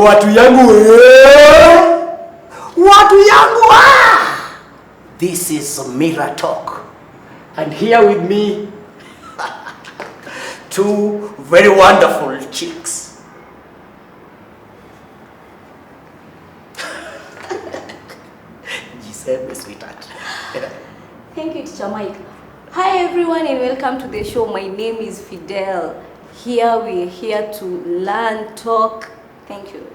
Watu yangu Watu yangu This is Mirror Talk. And here with me two very wonderful chicks. Giselle, sweetheart. Thank you, Teacher Mike. Hi everyone and welcome to the show. My name is Fidel. Here we're here to learn, talk. Thank you.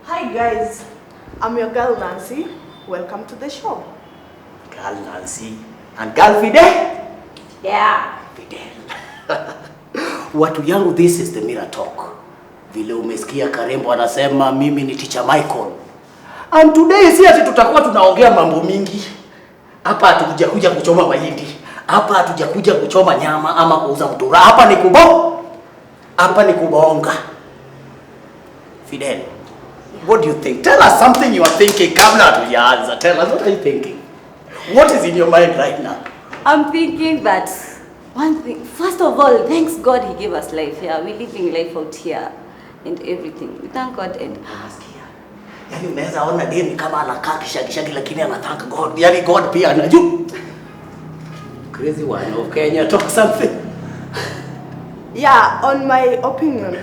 Hi guys, I'm your girl Nancy. Welcome to the show. Girl Nancy and girl Fidel. Yeah. Fidel. Watu yangu, this is the Mirror Talk. Vile umesikia Karembo anasema mimi ni Teacher Michael. And today si ati tutakuwa tunaongea mambo mingi. Hapa hatukuja kuchoma mahindi. Hapa hatujakuja kuchoma nyama ama kuuza mtura. Hapa ni kubonga. Fidel, what do you think? Tell us something you are thinking. Kabla hatujaanza. Tell us, what are you thinking? What is in your mind right now? I'm thinking that one thing, first of all, thanks God he gave us life here. We're living life out here and everything. We thank God and yani unaweza ona deni kama anakaa kishagishagi lakini ana thank God. Yani God pia anajua. Crazy one of Kenya, talk something. Yeah, on my opinion,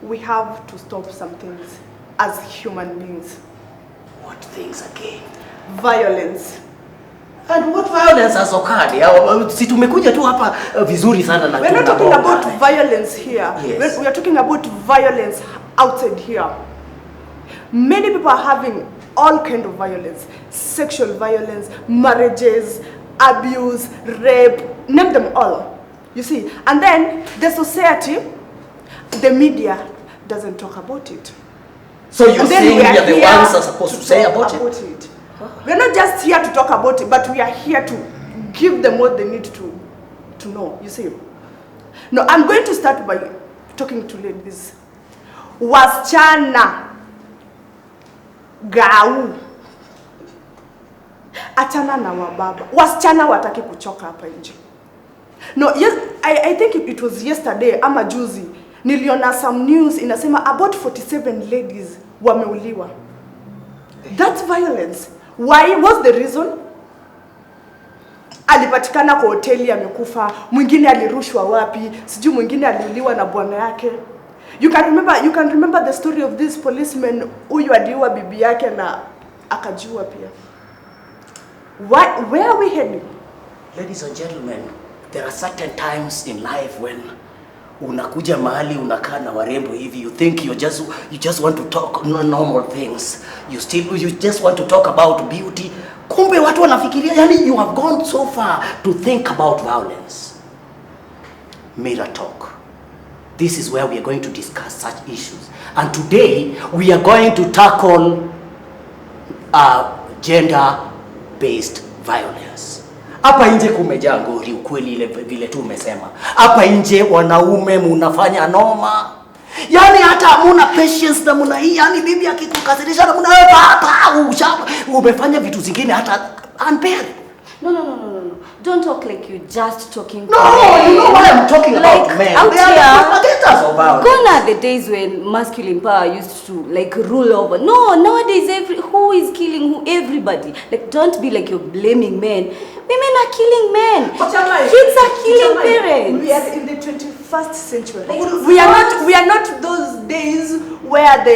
we have to stop some things as human beings. What things again? Violence. And what violence has occurred? Si tumekuja tu hapa vizuri sana na we're not talking about violence here. Yes. We are talking about violence outside here. Many people are having all kind of violence. Sexual violence, marriages, abuse, rape, name them all. You see? And then the society, the media doesn't talk about it. So you're saying we are the ones that are supposed to say about it? We're not just here to talk about it, but we are here to give them what they need to know, you see. Now, I'm going to start by talking to ladies. Wasichana gau. Achana na wababa. Wasichana wataki kuchoka hapa nje. No, yes, I think it was yesterday, ama juzi, niliona some news inasema about 47 ladies wameuliwa. That's violence. Why? What's the reason? Alipatikana kwa hoteli amekufa, mwingine alirushwa wapi, sijui mwingine aliuliwa na bwana yake. You can remember the story of this policeman huyu aliua bibi yake na akajiua pia. Where are we heading? Ladies and gentlemen, there are certain times in life when unakuja mahali unakaa na warembo hivi, you think you just want to talk normal things. You just want to talk about beauty. Kumbe watu wanafikiria, yani you have gone so far to think about violence. Mirror Talk. This is where we are going to discuss such issues. And today we are going to tackle gender-based violence. Hapa nje kumejaa ngori, ukweli ile vile tu umesema. Hapa nje wanaume mnafanya noma. Yani hata hamuna patience na mna hii, yani bibi akikukasirisha na mnawepa hapa umefanya vitu zingine hata unbearable. No. Don't talk like you're just talking to men. You know why I'm talking about men. Out they are the propagators of violence. Gone are the days when masculine power used to like rule over. No, nowadays who is killing who? Everybody. Like, don't be like you're blaming men. Women are killing men. Kids are killing parents. We are in the 21st century. We are not those days where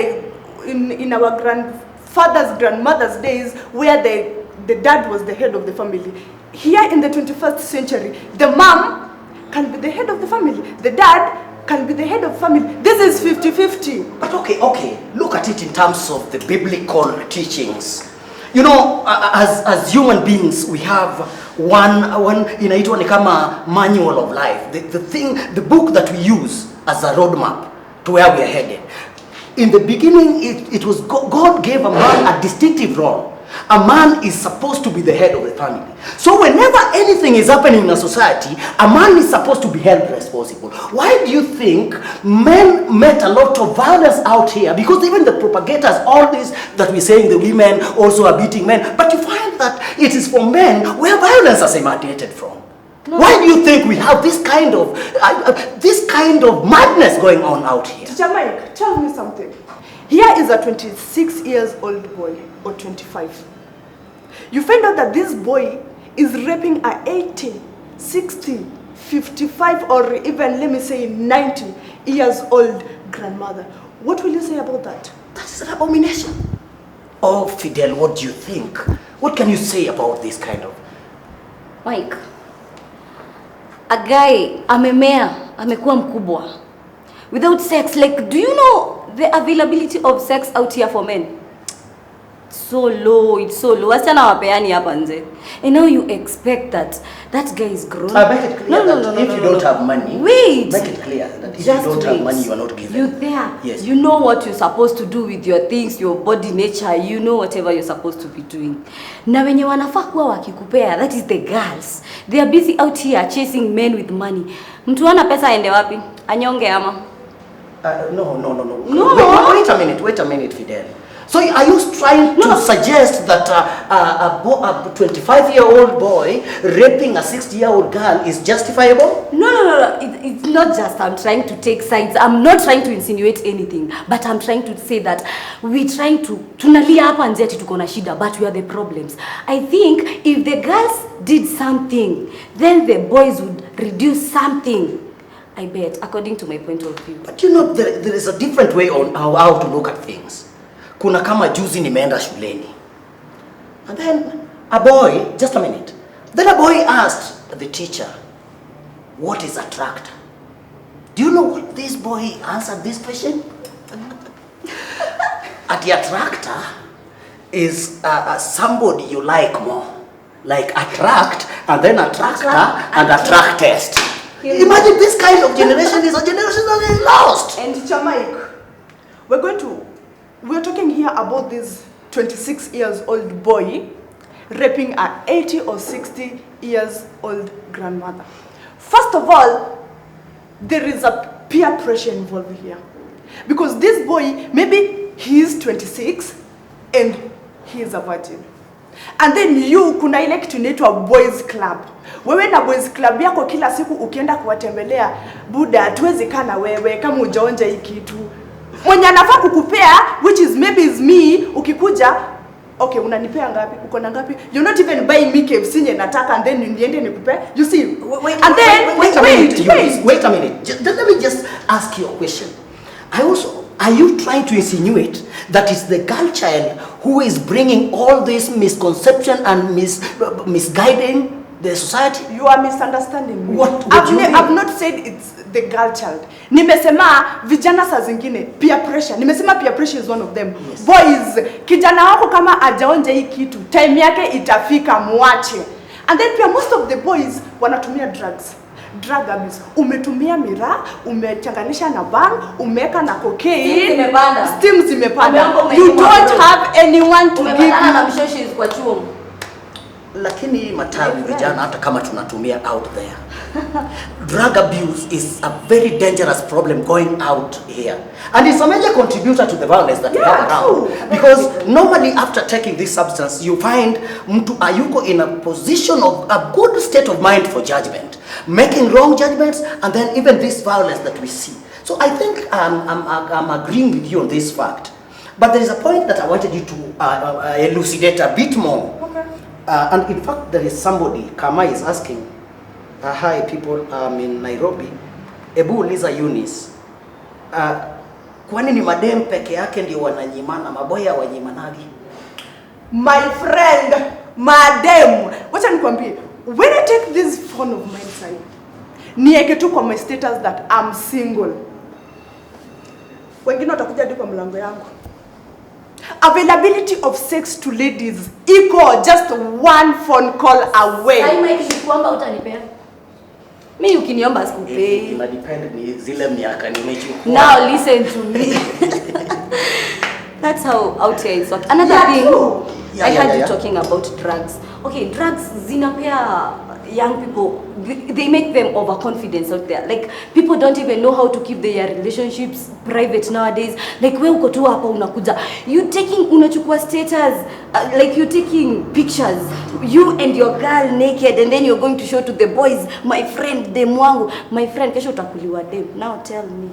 in our grandfathers, grandmothers' days where the dad was the head of the family. Here in the 21st century, the mom can be the head of the family. The dad can be the head of family. This is 50-50. But okay. Look at it in terms of the biblical teachings. You know, as human beings, we have one inaitwa ni kama manual of life. The book that we use as a roadmap to where we are headed. In the beginning, it was God gave a man a distinctive role. A man is supposed to be the head of the family. So whenever anything is happening in a society, a man is supposed to be held responsible. Why do you think men met a lot of violence out here? Because even the propagators, all this that we're saying, the women also are beating men. But you find that it is from men where violence has emanated from. No. Why do you think we have this kind of madness going on out here? Teacher Mike, tell me something. Here is a 26 years old boy, or 25. You find out that this boy is raping a 80, 60, 55, or even, let me say, 90 years old grandmother. What will you say about that? That is an abomination. Oh, Fidel, what do you think? What can you say about this kind of... Mike, a guy amekuwa mkubwa without sex. Like, do you know the availability of sex out here for men? So low, it's so low. Wasichana wapeani hapa nje. And now you expect that guy is grown. Make it clear that if you don't have money, wait. Make it clear that if you don't have money, you are not given. You're there. Yes. You know what you're supposed to do with your things, your body nature. You know whatever you're supposed to be doing. Na wenye wanafaa kuwa wakikupea, that is the girls. They are busy out here chasing men with money. Mtu ana pesa aende wapi? Anyonge ama? No. Wait a minute, Fidel. So are you trying to suggest that a 25-year-old boy raping a 60-year-old girl is justifiable? No. It's not just I'm trying to take sides. I'm not trying to insinuate anything. But I'm trying to say that we're trying to... Tunalia hapa nje ati tuko na shida, but we are the problems. I think if the girls did something, then the boys would reduce something. I bet, according to my point of view. But you know, there is a different way on how to look at things. Kuna kama juzi nimeenda shuleni. And then a boy, just a minute. Then a boy asked the teacher, what is a tractor? Do you know what this boy answered this question? A tractor is somebody you like more. Like attract, and then a tractor, and a track test. Imagine this kind of generation is a generation that is lost. And Teacher Mike, we're talking here about this 26 years old boy raping a 80 or 60 years old grandmother. First of all, there is a peer pressure involved here. Because this boy, maybe he is 26 and he is a virgin. And then kuna ile kitu inaitwa boys club. Wewe na boys club yako kila siku ukienda kuwatembelea, buda hatuwezi kana wewe kama hujaonja hii kitu. Mwenye anafaa kukupea, which is maybe is me, ukikuja, okay, unanipea ngapi? Uko na ngapi? You're not even buying me KFC nye nataka, and then niende nikupe. You see? Wait a minute. Let me just ask you a question. Are you trying to insinuate that it's the girl child who is bringing all this misconception and misguiding the society? You are misunderstanding me. What do you mean? I've not said it's the girl child. Nimesema vijana saa zingine peer pressure. Nimesema peer pressure is one of them. Yes. Boys, kijana wako kama ajaonje hii kitu, time yake itafika, muache. And then pia most of the boys wanatumia drugs. Drug abuse. Umetumia miraa, umechanganisha na bang, umeka na cocaine. Steam zimepanda. You don't have anyone to give you. Na mshoshi kwa chuo. Lakini matawi vijana hata kama tunatumia out there. Drug abuse is a very dangerous problem going out here. And it's a major contributor to the violence that we have around. Because normally after taking this substance, you find mtu ayuko in a position of a good state of mind for judgment. Making wrong judgments, and then even this violence that we see. So I think I'm agreeing with you on this fact. But there is a point that I wanted you to elucidate a bit more. Okay. And in fact, there is somebody, Kama is asking, hi people, I'm in Nairobi. Ebu uliza Eunice, kwani ni madem peke yake ndio wananyimana, maboya wanyimanagi? My friend, madem, wacha nikwambie, when I take this phone of mine side, nieke tu kwa my status that I'm single. Wengine watakuja hadi kwa mlango yangu. Availability of sex to ladies equal just one phone call away. Sai Mike nikuomba utanipea. Mimi ukiniomba sikupei. Ina depend ni zile miaka nimechukua. Now listen to me. That's how out here is working. Another thing, I heard you talking about drugs. Okay, drugs zinapea young people, they make them overconfident out there. Like people don't even know how to keep their relationships private nowadays. Like we uko tu hapa unakuja, you taking unachukua status, like you taking pictures, you and your girl naked, and then you're going to show to the boys, my friend dem wangu, my friend, kesho utakuliwa dem. Now tell me.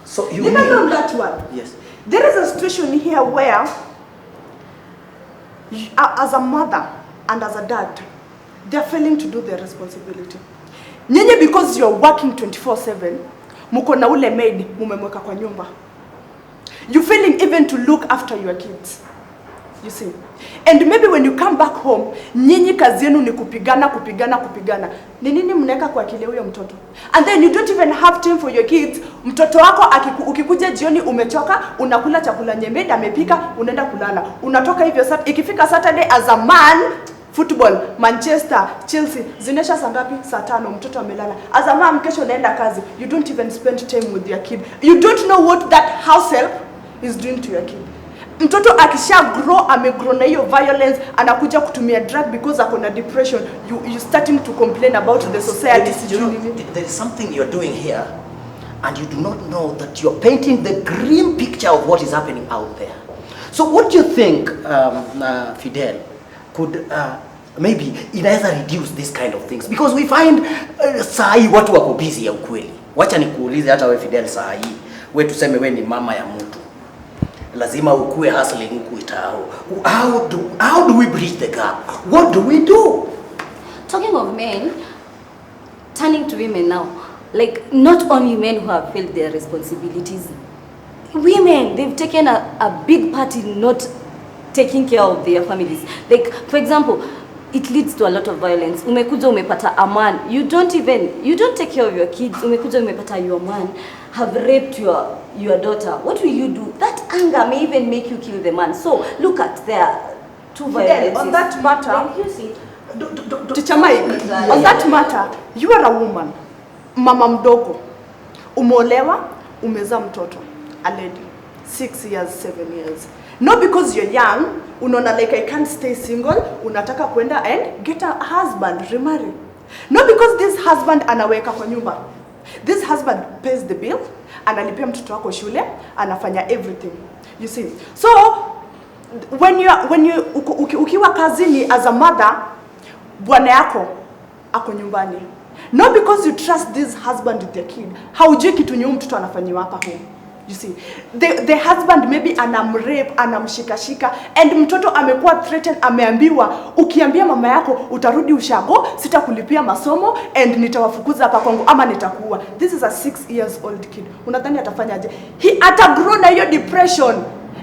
So you mean on that one? Yes. There is a situation here where as a mother and as a dad, they're failing to do their responsibility. Nyinyi because you're working 24/7, muko na ule maid mumemweka kwa nyumba. You failing even to look after your kids. You see? And maybe when you come back home, nyinyi kazi yenu ni kupigana. Ni nini mnaweka kwa akili huyo mtoto? And then you don't even have time for your kids. Mtoto wako ukikuja jioni umechoka, unakula chakula nyembe amepika, unaenda kulala. Unatoka hivyo ikifika Saturday as a man, football, Manchester, Chelsea, zinesha saa ngapi? Saa 5, mtoto amelala. As a mom, kesho unaenda kazi. You don't even spend time with your kid. You don't know what that house help is doing to your kid. Mtoto akisha amegrow na hiyo violence, anakuja kutumia drug because akona depression. You starting to complain about the society. There is something you're doing here, and you do not know that you're painting the grim picture of what is happening out there. So what do you think, Fidel, could maybe inaweza reduce this kind of things? Because we find sahi watu wako busy ya ukweli. Wacha nikuulize hata wewe Fidel sahi, wewe tuseme wewe ni mama ya mtu, lazima ukue hustling huku itao. How do we bridge the gap? What do we do? Talking of men, turning to women now, like not only men who have failed their responsibilities, women, they've taken a big part in not taking care of their families. Like for example, it leads to a lot of violence. Umekuja umepata a man, you don't take care of your kids. Umekuja umepata your man have raped your daughter. What will you do? That anger may even make you kill the man. So look at there two violences. On that matter, like you see, Teacher Mike, on that matter, you are a woman, mama mdogo, umeolewa, umezaa mtoto, a lady, 6 years, 7 years. Not because you're young, unaona like I can't stay single, unataka kwenda and get a husband, remarry. Not because this husband anaweka kwa nyumba. This husband pays the bill, analipia mtoto wako shule, anafanya everything. You see? So ukiwa kazini as a mother, bwana yako ako nyumbani. Not because you trust this husband with your kid. Haujui kitu nyumu mtoto anafanyiwa hapa home. You see, the husband maybe anamrape, anamshikashika, and mtoto amekuwa threatened, ameambiwa ukiambia mama yako utarudi ushago, sitakulipia masomo and nitawafukuza hapa kwangu ama nitakuua. This is a 6 years old kid. Unadhani atafanyaje? He atagrow na hiyo depression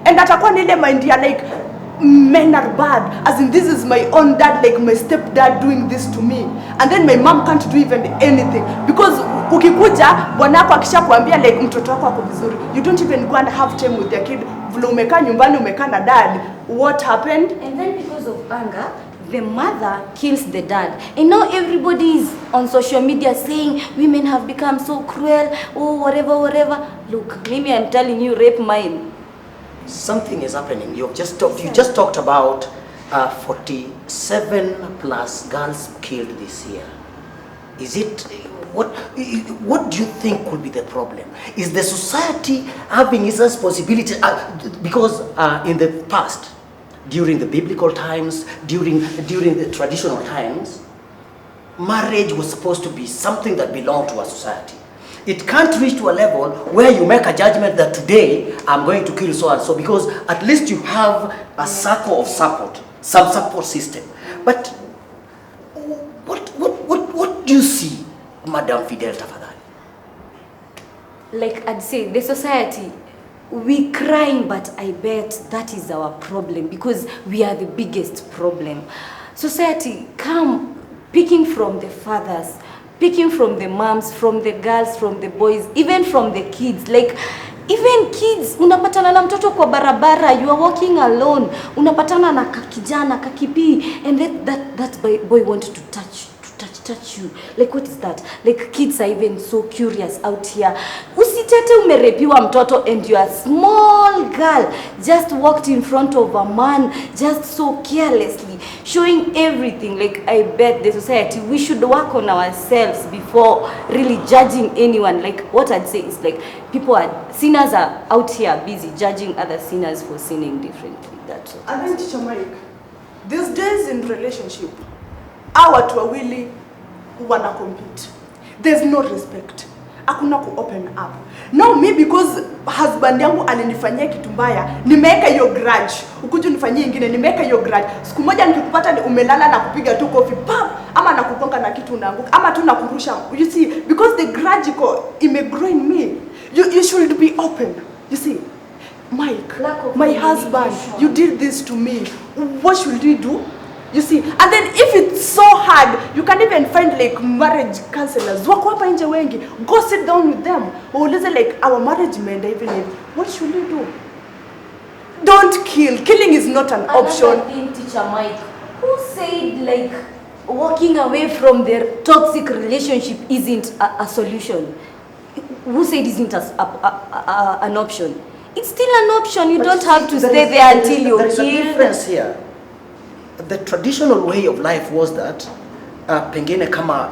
and atakuwa na ile mind ya like men are bad, as in this is my own dad, like my stepdad doing this to me, and then my mom can't do even anything because ukikuja bwanako akishakwambia like mtoto wako ako vizuri, you don't even go and have time with your kid. Vile umekaa nyumbani umekaa na dad, what happened? And then because of anger, the mother kills the dad, and now everybody is on social media saying women have become so cruel, oh whatever. Look, maybe I'm telling you, rape mine. Something is happening. You just talked about 47 plus girls killed this year. Is it what do you think could be the problem? Is the society having its responsibility? Because in the past, during the biblical times, during the traditional times, marriage was supposed to be something that belonged to a society. It can't reach to a level where you make a judgment that today I'm going to kill so and so, because at least you have a circle of support, some support system. But what do you see, Madam Fidel Tafadhali? Like I'd say, the society, we crying, but I bet that is our problem because we are the biggest problem. Society, come picking from the fathers, picking from the moms, from the girls, from the boys, even from the kids. Like even kids, unapatana na mtoto kwa barabara, you are walking alone, unapatana na kakijana, kakipi, and that boy wanted to touch statue. Like what is that? Like kids are even so curious out here. Usitete umerepiwa mtoto and you are a small girl just walked in front of a man just so carelessly, showing everything. Like I bet the society, we should work on ourselves before really judging anyone. Like what I'd say is like sinners are out here busy judging other sinners for sinning differently. That's what. And then Teacher Mike, these days in relationship, our watu wawili wana compete. There's no respect. Hakuna ku open up. Now me because husband yangu alinifanyia kitu mbaya, nimeweka hiyo grudge. Ukuje unifanyie ingine, nimeweka hiyo grudge. Siku moja nikikupata ni umelala na kupiga tu kofi pap, ama nakugonga na kitu unaanguka, ama tu nakurusha. You see, because the grudge imegrow in me. You should be open. You see, Mike, my husband, you did this to me. What should we do? You see, and then if it's so hard, you can even find like marriage counselors. Wako hapa nje wengi. Go sit down with them. Uulize like our marriage made even if what should we do? Don't kill. Killing is not an option. Another thing, Teacher Mike, who said like walking away from their toxic relationship isn't a solution? Who said isn't an option? It's still an option. You don't have to stay there until you're killed. There is a difference here. The traditional way of life was that pengine kama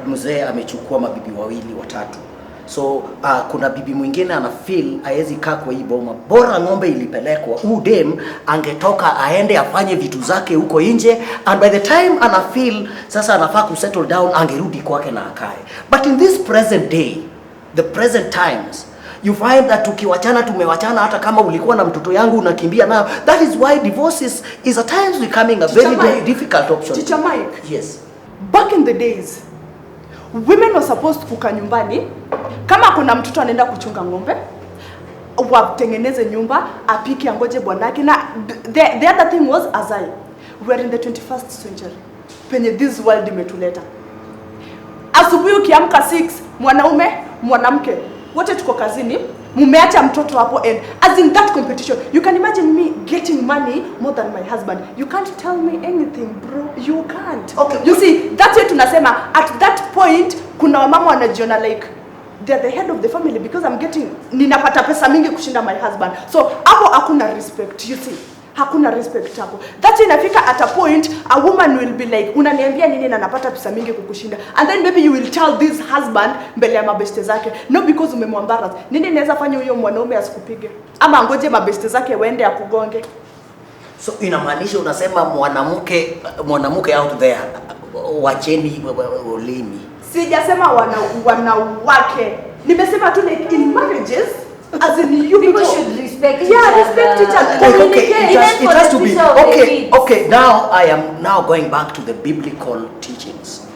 mzee amechukua mabibi wawili watatu, so kuna bibi mwingine ana feel haezi kaa kwa hii boma, bora ng'ombe ilipelekwa, dem angetoka aende afanye vitu zake huko nje, and by the time ana feel sasa anafaa ku settle down, angerudi kwake na akae. But in this present day, the present times, you find that tukiwachana tumewachana, hata kama ulikuwa na mtoto yangu unakimbia nayo. That is why divorce is at times becoming a very difficult option. Teacher Mike. Yes. Back in the days, women were supposed to kuka nyumbani. Kama kuna mtoto anaenda kuchunga ng'ombe, watengeneze nyumba, apike angoje bwanake. Na the other thing was Azai. We are in the 21st century. Penye this world imetuleta. Asubuhi ukiamka 6, mwanaume, mwanamke, wote tuko kazini, mumeacha mtoto hapo, and as in that competition, you can imagine me getting money more than my husband. You can't tell me anything, bro. You can't. Okay. You see, that's why tunasema at that point kuna wamama wanajiona like they're the head of the family because ninapata pesa mingi kushinda my husband. So hapo hakuna respect, you see. Hakuna respect hapo. That's why inafika at a point a woman will be like, unaniambia nini na napata pesa mingi kukushinda? And then maybe you will tell this husband mbele ya mabeste zake, no because umemwambaras. Nini naweza fanya huyo mwanaume asikupige? Ama ngoje mabeste zake waende akugonge? So inamaanisha unasema mwanamke out there wacheni ulimi. Sijasema wanawake. Nimesema tu like in marriages, as in you people should respect each other. Yeah, respect each other. Okay, it has to be. Okay, now I am going back to the biblical teachings.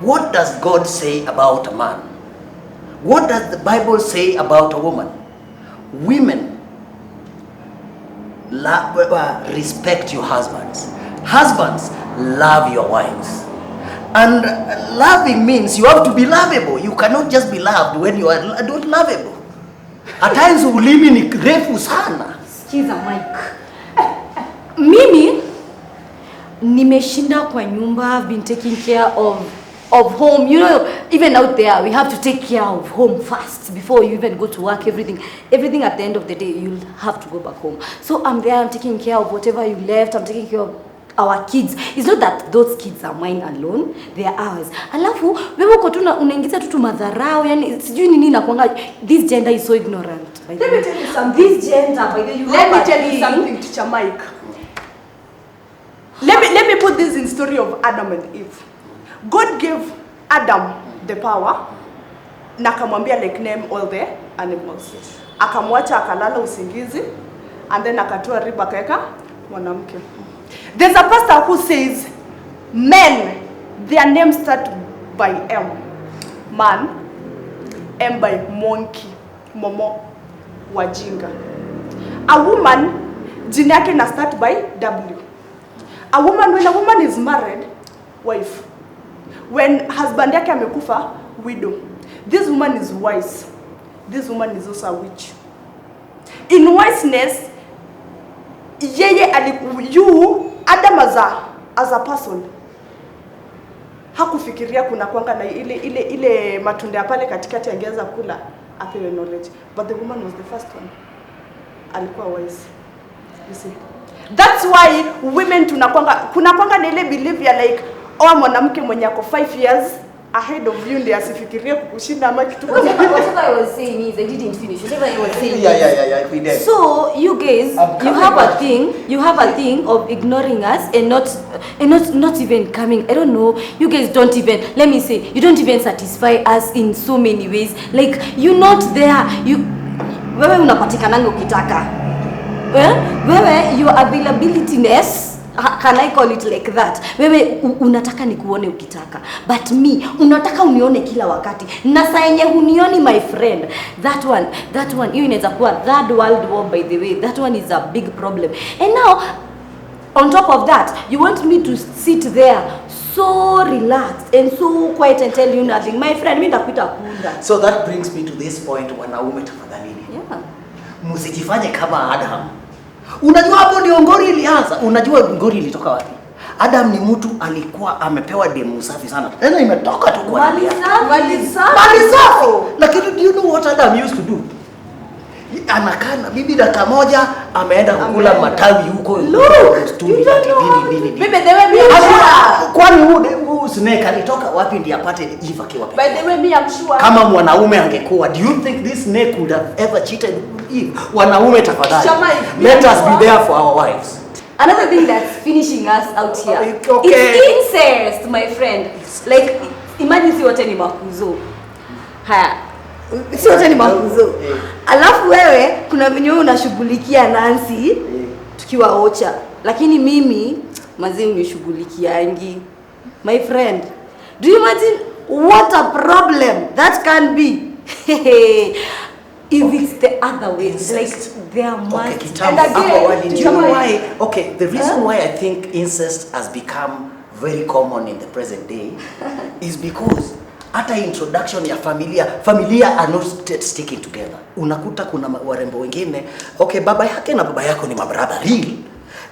What does God say about a man? What does the Bible say about a woman? Women, respect your husbands. Husbands, love your wives. And loving means you have to be lovable. You cannot just be loved when you are not lovable. At times ulimi ni refu sana. Sikiza Mike. Mimi nimeshinda kwa nyumba. I've been taking care of home. You know, even out there we have to take care of home first before you even go to work. Everything at the end of the day you'll have to go back home. So I'm there, I'm taking care of whatever you left. I'm taking care of our kids. It's not that those kids are mine alone, they are ours. Alafu wewe uko tu unaingiza tu madharau, yani sijui nini nakuanga. This gender is so ignorant. Let me tell you something. This gender, by the way, let me tell you something, Teacher Mike. Let me put this in story of Adam and Eve. God gave Adam the power na akamwambia like name all the animals. Akamwacha akalala usingizi, and then akatoa riba kaeka mwanamke. There's a pastor who says men, their names start by M. Man, M by monkey, momo, wajinga. A woman, jina yake na start by W. A woman, when a woman is married, wife. When husband yake amekufa, widow. This woman is wise. This woman is also a witch. In wiseness, you Adam as a person hakufikiria kuna kwanga na ile matunda ya pale katikati angeweza kula apewe knowledge, but the woman was the first one. Alikuwa wise, you see. That's why women kuna kwanga na ile belief ya like mwanamke mwenye ako 5 years ahead of you ndiye asifikirie kukushinda ama kitu. Whatever I was saying is I didn't finish. Whatever I was saying. Yeah, we did. So you guys, you have a thing of ignoring us and not even coming. I don't know. You guys don't even, let me say, you don't even satisfy us in so many ways. Like you're not there. Wewe unapatikananga ukitaka. Wewe your availability-ness, can I call it like that? Wewe unataka nikuone ukitaka, but me unataka unione kila wakati. Na saa yenye hunioni, my friend, that one hiyo inaweza kuwa third world war, by the way. That one is a big problem. And now on top of that, you want me to sit there so relaxed and so quiet and tell you nothing. My friend, mimi ndakuita kunda. So that brings me to this point, wanaume tafadhali. Yeah. Msijifanye kama Adam. Unajua hapo ndio ngori ilianza. Unajua ngori ilitoka wapi? Adam ni mtu alikuwa amepewa demu safi sana. Tena imetoka tu kwa Mali safi. Lakini do you know what Adam used to do? Anakaa na bibi dakika moja ameenda kukula matawi huko. Kwani huu snake alitoka wapi ndiye apate Eve akiwa peke? By the way, me I'm sure Kama mwanaume angekuwa, do you think this snake would have ever cheated Eve? Wanaume tafadhali, let us be there for our wives. Another thing that's finishing us out here, Okay. It's incest, my friend. Like, imagine si wote ni makuzo. Haya, si wote ni makuzo. Alafu wewe kuna venye unashughulikia Nancy tukiwa Ocha, lakini mimi mazee unishughulikiangi. My friend, do you imagine what a problem that can be? If it's the other way, like there must. And again, do you know why? Okay, the reason why I think incest has become very common in the present day is because hata introduction ya familia are not sticking together. Unakuta kuna warembo wengine, okay, baba yake na baba yako ni mabrother real,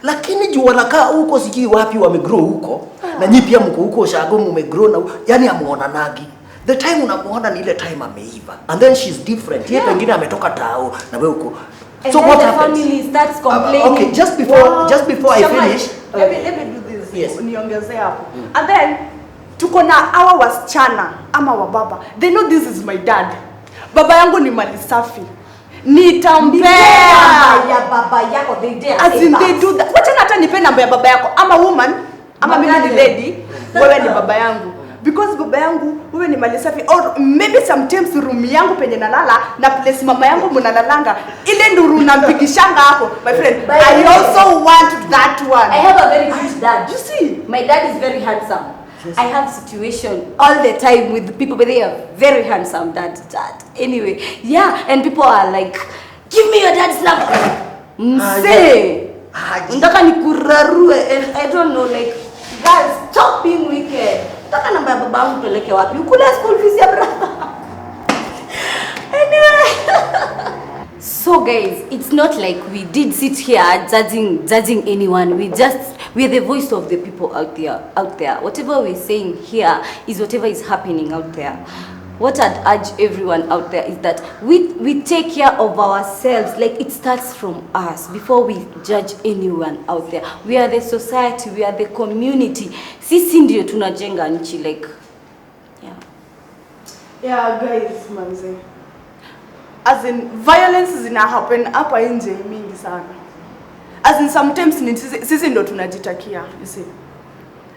lakini juu wanakaa huko sijui wapi wamegrow huko, na nyinyi pia mko huko shago mumegrow na yani amuonanagi. The time unamuona ni ile time ameiva, and then she's different. Yeye pengine ametoka tao na wewe uko. So what happens? The family starts complaining. Okay, just before I finish, let me do this. Yes. Niongezee hapo. And then tuko na hawa wasichana ama wababa. They know this is my dad. Baba yangu ni mali safi. Nitampea ya baba yako, they dare. As in they do that. Wacha hata nipe namba ya baba yako ama woman ama mimi ni lady, wewe ni baba yangu. Because baba yangu wewe ni mali safi, or maybe sometimes room yangu penye nalala na place mama yangu mnalalanga ile nduru nampigishanga hapo. My friend, I also want that one. I have a very good dad. You see, my dad is very handsome. Yes. I have situation all the time with people, but they are very handsome dad. Anyway, yeah, and people are like, give me your dad's number. Mse, ndaka nikurarue, and I don't know, like, guys, stop being wicked. Ndaka namba ya baba yangu peleke wapi? Ukule school fees ya brother. Anyway. So guys, it's not like we did sit here judging anyone. We're the voice of the people out there. Whatever we're saying here is whatever is happening out there. What I'd urge everyone out there is that we take care of ourselves. Like, it starts from us before we judge anyone out there. We are the society, we are the community. Sisi ndio tunajenga nchi, like, yeah guys, manze. As in, violence zina happen hapa nje mingi sana. As in, sometimes sisi ndo tunajitakia, you see.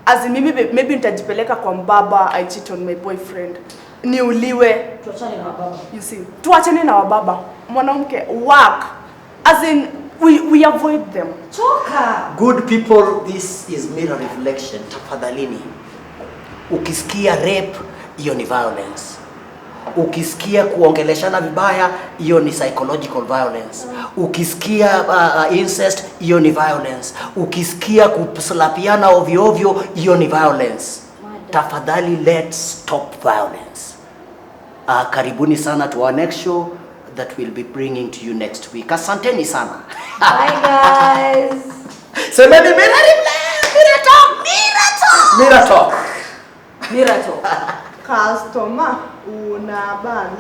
As in, maybe nitajipeleka kwa mbaba, I cheat on my boyfriend. Niuliwe. Tuachane na wababa. You see, tuachane na wababa. Mwanamke, work. As in, we avoid them. Choka. Good people, this is mirror reflection. Tafadhalini. Ukisikia rape, hiyo ni violence. Ukisikia kuongeleshana vibaya, hiyo ni psychological violence. Ukisikia incest, hiyo ni violence. Ukisikia kuslapiana ovyo ovyo, hiyo ni violence. Tafadhali, let's stop violence. Karibuni sana to our next show that we'll be bringing to you next week. Asanteni sana. Bye guys. So let me mirror talk. Mirato. Customer unabana.